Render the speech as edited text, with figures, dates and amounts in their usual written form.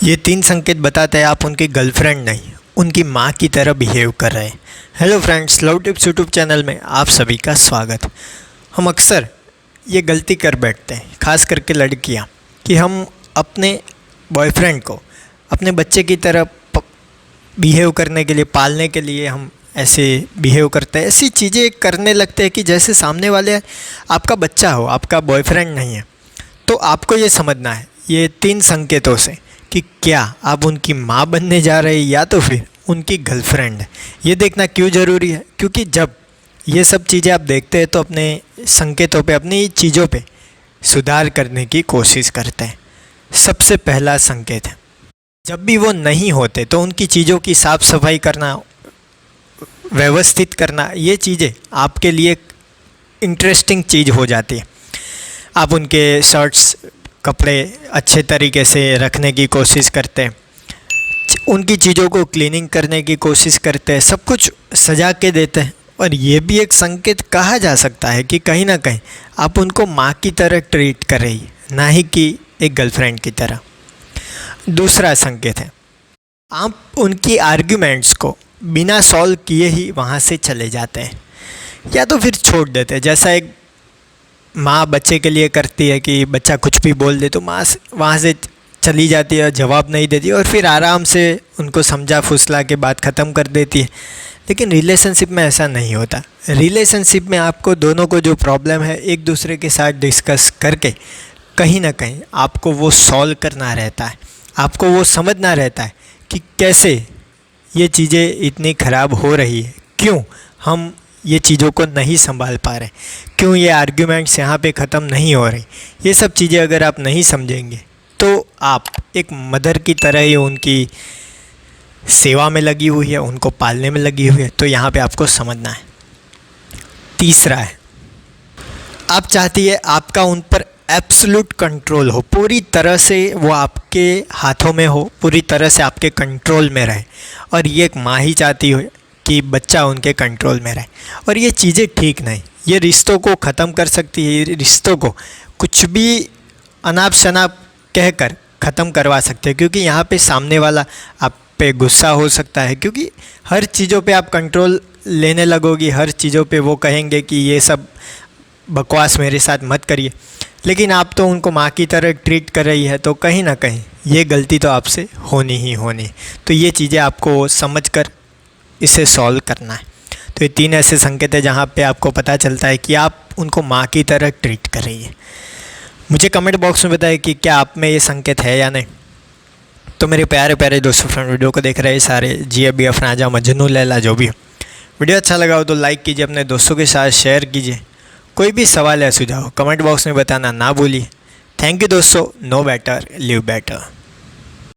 ये 3 संकेत बताते हैं आप उनकी गर्लफ्रेंड नहीं, उनकी माँ की तरह बिहेव कर रहे हैं। Hello friends, love tips YouTube channel में आप सभी का स्वागत। हम अक्सर ये गलती कर बैठते हैं, ख़ास करके लड़कियाँ, कि हम अपने बॉयफ्रेंड को अपने बच्चे की तरह बिहेव करने के लिए, पालने के लिए हम ऐसे बिहेव करते हैं, ऐसी चीज़ें करने लगते हैं कि जैसे सामने वाले आपका बच्चा हो, आपका बॉयफ्रेंड नहीं है। तो आपको ये समझना है ये 3 संकेतों से कि क्या आप उनकी माँ बनने जा रहे हैं या तो फिर उनकी गर्लफ्रेंड है। ये देखना क्यों ज़रूरी है, क्योंकि जब ये सब चीज़ें आप देखते हैं तो अपने संकेतों पे, अपनी चीज़ों पे सुधार करने की कोशिश करते हैं। सबसे पहला संकेत है, जब भी वो नहीं होते तो उनकी चीज़ों की साफ़ सफाई करना, व्यवस्थित करना, ये चीज़ें आपके लिए इंटरेस्टिंग चीज़ हो जाती है। आप उनके शर्ट्स, कपड़े अच्छे तरीके से रखने की कोशिश करते हैं, उनकी चीज़ों को क्लीनिंग करने की कोशिश करते हैं, सब कुछ सजा के देते हैं। और ये भी एक संकेत कहा जा सकता है कि कहीं ना कहीं आप उनको माँ की तरह ट्रीट कर रही है, ना ही कि एक गर्लफ्रेंड की तरह। दूसरा संकेत है, आप उनकी आर्ग्यूमेंट्स को बिना सॉल्व किए ही वहाँ से चले जाते हैं या तो फिर छोड़ देते हैं। जैसा एक माँ बच्चे के लिए करती है कि बच्चा कुछ भी बोल दे तो माँ वहाँ से चली जाती है, जवाब नहीं देती और फिर आराम से उनको समझा फुसला के बात ख़त्म कर देती है। लेकिन रिलेशनशिप में ऐसा नहीं होता। रिलेशनशिप में आपको दोनों को जो प्रॉब्लम है एक दूसरे के साथ डिस्कस करके कहीं ना कहीं आपको वो सॉल्व करना रहता है। आपको वो समझना रहता है कि कैसे ये चीज़ें इतनी ख़राब हो रही है, क्यों हम ये चीज़ों को नहीं संभाल पा रहे, क्यों ये आर्ग्यूमेंट्स यहाँ पे ख़त्म नहीं हो रही। ये सब चीज़ें अगर आप नहीं समझेंगे तो आप एक मदर की तरह ही उनकी सेवा में लगी हुई है, उनको पालने में लगी हुई है। तो यहाँ पे आपको समझना है। तीसरा है, आप चाहती है आपका उन पर एब्सोल्यूट कंट्रोल हो, पूरी तरह से वो आपके हाथों में हो, पूरी तरह से आपके कंट्रोल में रहे। और ये एक माँ ही चाहती हो कि बच्चा उनके कंट्रोल में रहे। और ये चीज़ें ठीक नहीं, ये रिश्तों को ख़त्म कर सकती है, रिश्तों को कुछ भी अनाप शनाप कहकर ख़त्म करवा सकते हैं। क्योंकि यहाँ पे सामने वाला आप पे गुस्सा हो सकता है, क्योंकि हर चीज़ों पे आप कंट्रोल लेने लगोगी, हर चीज़ों पे वो कहेंगे कि ये सब बकवास मेरे साथ मत करिए। लेकिन आप तो उनको माँ की तरह ट्रीट कर रही है, तो कहीं ना कहीं ये गलती तो आपसे होनी ही होनी। तो ये चीज़ें आपको समझ कर इसे सॉल्व करना है। तो ये 3 ऐसे संकेत हैं जहाँ पे आपको पता चलता है कि आप उनको माँ की तरह ट्रीट कर रही है। मुझे कमेंट बॉक्स में बताएं कि क्या आप में ये संकेत है या नहीं। तो मेरे प्यारे प्यारे दोस्तों, फ्रेंड, वीडियो को देख रहे सारे GF राजा मजनू लैला जो भी हो, वीडियो अच्छा लगा हो तो लाइक कीजिए, अपने दोस्तों के साथ शेयर कीजिए। कोई भी सवाल या सुझाव कमेंट बॉक्स में बताना ना भूलिए। थैंक यू दोस्तों। Know better live better.